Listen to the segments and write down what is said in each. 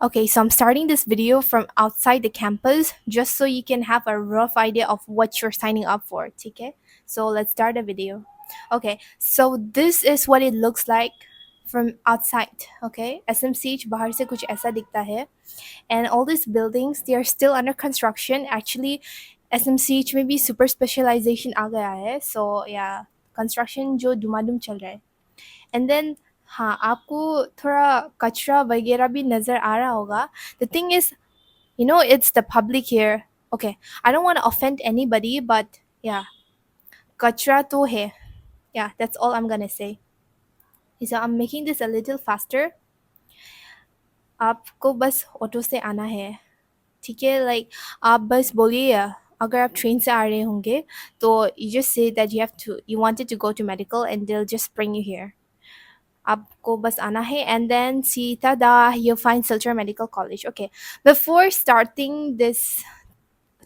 Okay, so I'm starting this video from outside the campus just so you can have a rough idea of what you're signing up for, okay? So let's start the video. Okay, so this is what it looks like from outside, okay? SMCH बाहर से कुछ ऐसा दिखता है and all these buildings they are still under construction. Actually, SMCH में भी super specialization आ गया है. So yeah, construction जो दुमादुम चल रहा है. एंड देन हाँ आपको थोड़ा कचरा वगैरह भी नज़र आ रहा होगा the thing is it's the public here. Okay, I don't want to offend anybody, but yeah, kachra to hai. Yeah, that's all I'm gonna say. So I'm making this a little faster. आपको बस auto से आना है, ठीक है? Like आप बस बोलिए अगर आप ट्रेन से आ रहे होंगे तो you just say that you wanted to go to medical and they'll just bring you here. आपको बस आना है and then see tada you'll find Silchar Medical College. Okay, before starting this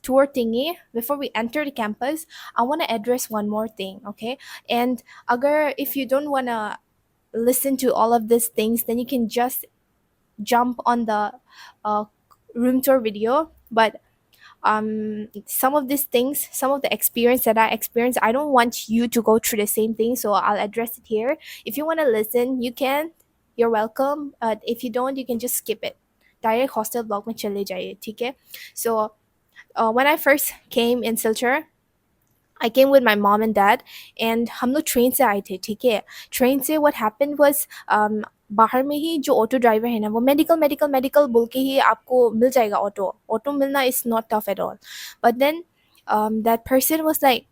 tour thingy, before we enter the campus, I want to address one more thing, okay? And agar if you don't want to listen to all of these things, then you can just jump on the uh, room tour video. But some of these things, some of the experience that I experienced, I don't want you to go through the same thing, so I'll address it here. If you want to listen, you can. You're welcome. If you don't, you can just skip it. Direct hostel blog में चले जाइए, ठीक है? So when I first came in Silchar, I came with my mom and dad, and हम लोग train से आए थे, ठीक है? ट्रेन से what happened was बाहर में ही जो ऑटो ड्राइवर है ना वो मेडिकल मेडिकल मेडिकल बोल के ही आपको मिल जाएगा ऑटो ऑटो मिलना is not tough at all but then that person was like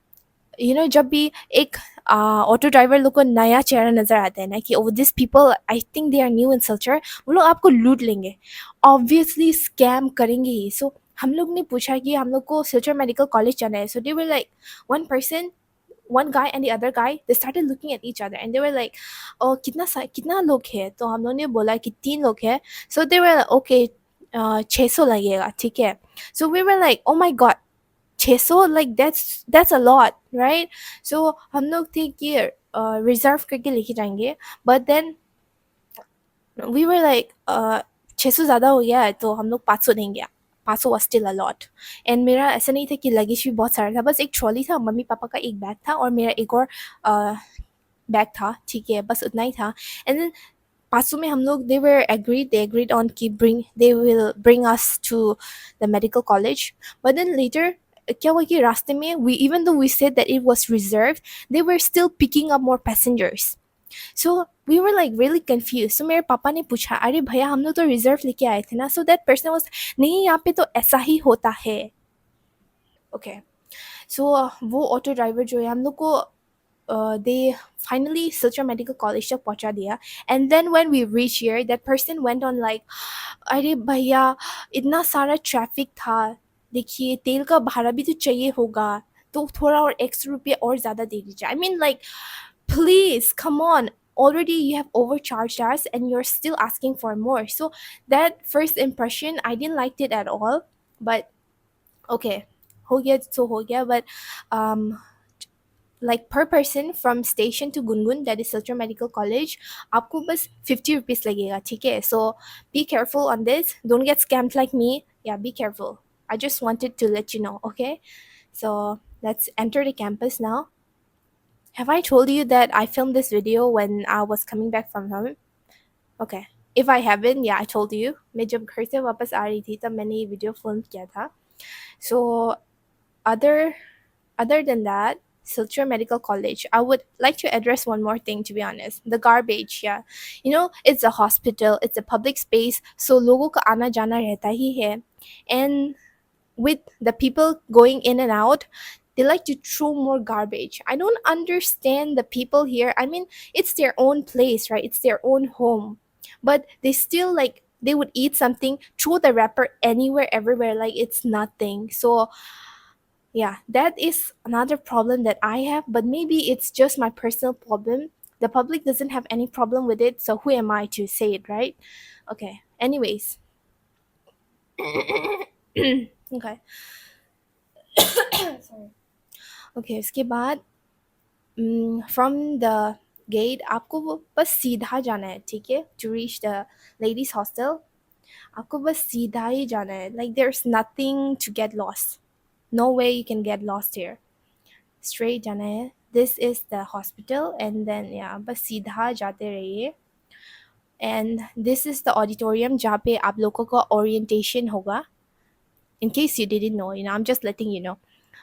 जब भी एक ऑटो ड्राइवर लोग को नया चेहरा नज़र आता है ना कि oh this people I think they are new in Silchar, वो लोग आपको लूट लेंगे, ऑब्वियसली स्कैम करेंगे ही. सो हम लोग ने पूछा कि हम लोग को सिल्चर मेडिकल कॉलेज जाना है. So they were like one person, one guy and the other guy, they started looking at each other and they were like, oh कितना लोग है? तो हम लोग ने बोला कि 3 लोग है. So they were like, okay, 600 लगेगा, ठीक है? So we were like, oh my god, 600, like that's a lot, right? So हम लोग थे कि रिजर्व करके लेके जाएंगे, but then we were like 600 ज़्यादा हो गया है तो हम लोग 500 देंगे. 500 was still a lot. And मेरा ऐसा नहीं था कि लगेज भी बहुत सारा था, बस एक ट्रॉली था, मम्मी पापा का एक बैग था और मेरा एक और बैग था, ठीक है? बस उतना ही था. एंड देन 500 में हम लोग they agreed on कि they will bring us to the medical college. But then later क्या हुआ कि रास्ते में even though we said that it was reserved, they were still picking up more passengers. So we were like really confused. So मेरे पापा ने पूछा, अरे भैया हम लोग तो रिजर्व लेके आए थे ना? So that person was, नहीं यहाँ पे तो ऐसा ही होता है. Okay, so वो ऑटो ड्राइवर जो है हम लोग को they finally Silchar Medical College तक पहुंचा दिया. And then when we reached here, that person went on like, अरे भैया इतना सारा ट्रैफिक था, देखिए तेल का भाड़ा भी तो चाहिए होगा, तो थोड़ा और एक्स्ट्रा रुपया और ज़्यादा दे दीजिए. I mean like, please come on, already you have overcharged us and you're still asking for more. So that first impression I didn't like it at all, but okay, हो गया so हो गया. But um like per person from station to Gungun, that is Silchar Medical College, आपको बस 50 rupees लगेगा, ठीक है? So be careful on this, don't get scammed like me. Yeah, be careful. I just wanted to let you know, okay? So let's enter the campus now. Have I told you that I filmed this video when I was coming back from home? Okay, if I haven't, yeah, I told you. मैं जब घर से वापस आ रही थी तब मैंने ये video film किया था. So other than that, Silchar Medical College, I would like to address one more thing, to be honest. The garbage, yeah. It's a hospital, it's a public space, so logo ka आना जाना रहता ही है. And with the people going in and out, they like to throw more garbage. I don't understand the people here. I mean, it's their own place, right? It's their own home. But they still like, they would eat something, throw the wrapper anywhere, everywhere, like it's nothing. So yeah, that is another problem that I have, but maybe it's just my personal problem. The public doesn't have any problem with it, so who am I to say it, right? Okay, anyways. Okay. Sorry. Okay, उसके बाद from the gate आपको वो बस सीधा जाना है, ठीक है? To reach the ladies hostel. आपको बस सीधा ही जाना है, like there is nothing to get lost, no way you can get lost here, straight जाना है। This is the hospital and then या बस सीधा जाते रहिए। And this is the auditorium जहाँ पे आप लोगों का ओरिएंटेशन होगा। In case you didn't know, I'm just letting you know.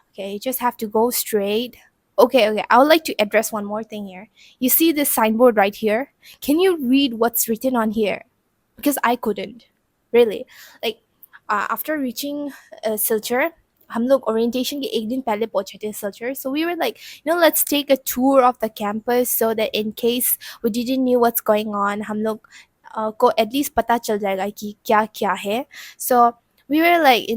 Okay, you just have to go straight. Okay, okay. I would like to address one more thing here. You see this signboard right here? Can you read what's written on here? Because I couldn't. Really. Like, after reaching Silchar, हम लोग orientation के एक दिन पहले पहुंचे थे Silchar. So we were like, let's take a tour of the campus so that in case we didn't knew what's going on, हम लोग को at least पता चल जाएगा कि क्या क्या है. So we were like,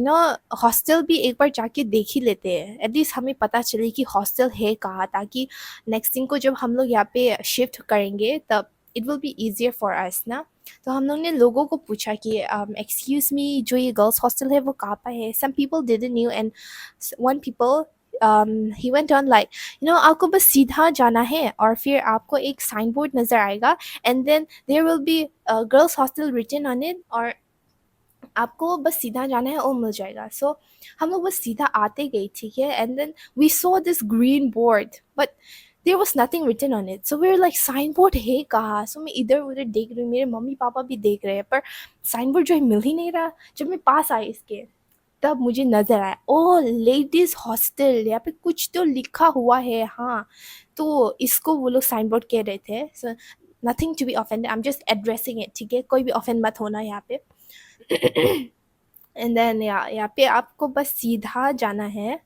hostel भी एक बार जाके देख ही लेते हैं, एटलीस्ट हमें पता चले कि हॉस्टल है कहाँ, ताकि नेक्स्ट दिन को जब हम लोग यहाँ पे शिफ्ट करेंगे तब it will be easier for us ना। तो हम लोग ने लोगों को पूछा कि एक्सक्यूज मी, जो ये गर्ल्स हॉस्टल है वो कहाँ पर है। Some people didn't knew and one people he went on like, आपको बस सीधा जाना है और फिर आपको एक साइन बोर्ड नज़र आएगा and then there will be girls hostel written on it, और आपको बस सीधा जाना है और मिल जाएगा। सो हम लोग बस सीधा आते गए, ठीक है, and then we saw this green board but there was nothing written on it. So we were like, sign board है कहाँ? सो मैं इधर उधर देख रही हूँ, मेरे मम्मी पापा भी देख रहे हैं, पर साइन बोर्ड जो है मिल ही नहीं रहा। जब मैं पास आई इसके तब मुझे नज़र आया, ओ लेडीज़ हॉस्टल, यहाँ पे कुछ तो लिखा हुआ है। हाँ, तो इसको वो लोग साइन बोर्ड कह रहे थे। So nothing to be offended, I am just addressing it, ठीक है, कोई भी ऑफेंड मत होना यहाँ पे। एंड देन यहाँ पे आपको बस सीधा जाना है।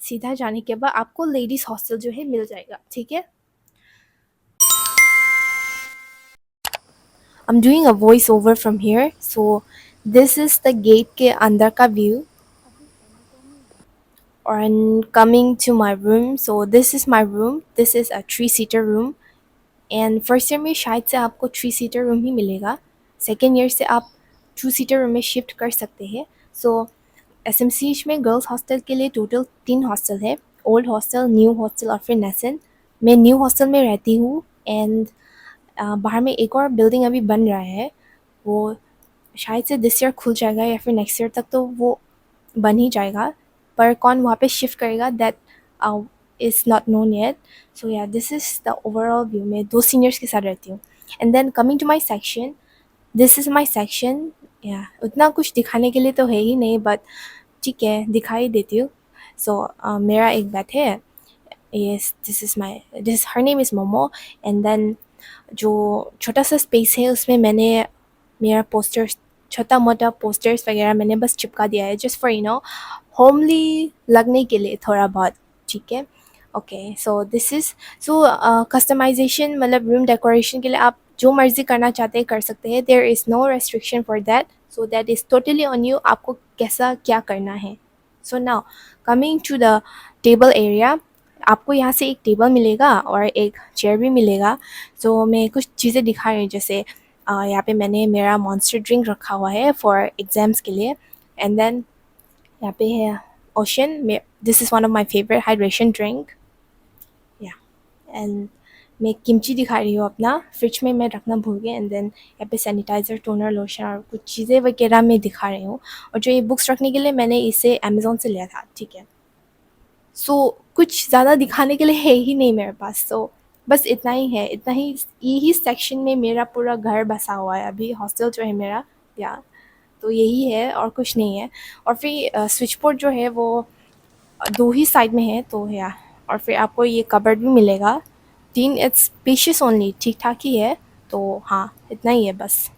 सीधा जाने के बाद आपको लेडीज़ हॉस्टल जो है मिल जाएगा, ठीक है। I am doing a voice over from here, so this is the gate के अंदर का व्यू। और coming to my room, so this is my room, this is a 3-सीटर रूम। एंड फर्स्ट ईयर में शायद से आपको 3-सीटर रूम ही मिलेगा, सेकेंड ईयर से आप 2-सीटर रूम में शिफ्ट कर सकते हैं। सो एसएमसीएच में गर्ल्स हॉस्टल के लिए टोटल 3 हॉस्टल है, ओल्ड हॉस्टल, न्यू हॉस्टल और फिर नेसन। मैं न्यू हॉस्टल में रहती हूँ एंड बाहर में एक और बिल्डिंग अभी बन रहा है, वो शायद से दिस ईयर खुल जाएगा या फिर नेक्स्ट ईयर तक तो वो बन ही जाएगा, पर कौन वहाँ पे शिफ्ट करेगा that is not known yet. So yeah this is the overall view. मैं 2 सीनियर्स के साथ रहती हूँ। And then coming to my section, this is my section. Yeah उतना कुछ दिखाने के लिए तो है ही नहीं, बट ठीक है, दिखाई देती हूँ। सो मेरा एक बेड है, yes, this her name is Momo. And then जो छोटा सा स्पेस है उसमें मैंने मेरा पोस्टर्स, छोटा मोटा पोस्टर्स वगैरह मैंने बस चिपका दिया है, जस्ट फॉर होमली लगने के लिए थोड़ा बहुत, ठीक है। Okay, so this is so customisation, मतलब रूम डेकोरेशन के लिए आप जो मर्ज़ी करना चाहते हैं कर सकते हैं, there is no restriction for that, so that is totally on you, आपको कैसा क्या करना है। So now coming to the table area, आपको यहाँ से एक टेबल मिलेगा और एक चेयर भी मिलेगा। सो मैं कुछ चीज़ें दिखा रही हूँ, जैसे यहाँ पे मैंने मेरा मॉन्स्टर ड्रिंक रखा हुआ है फॉर एग्ज़ाम्स के लिए। एंड देन यहाँ पे है ocean, this is one of my favourite hydration drink. या एंड मैं किमची दिखा रही हूँ अपना, फ्रिज में मैं रखना भूल गई। एंड देन यहाँ पे सैनिटाइज़र, टोनर, लोशन और कुछ चीज़ें वगैरह मैं दिखा रही हूँ। और जो ये बुक्स रखने के लिए मैंने इसे अमेज़ोन से लिया था, ठीक है। सो कुछ ज़्यादा दिखाने के लिए है ही नहीं मेरे पास, सो बस इतना ही है, इतना ही, यही सेक्शन में मेरा पूरा घर बसा हुआ है अभी, हॉस्टल जो है मेरा। या तो यही है और कुछ नहीं है। और फिर स्विच बोर्ड जो है वो 2 ही साइड में है, तो या और फिर आपको ये कबर्ड भी मिलेगा 3, इट्स स्पेशियस ओनली, ठीक ठाक ही है। तो हाँ, इतना ही है बस।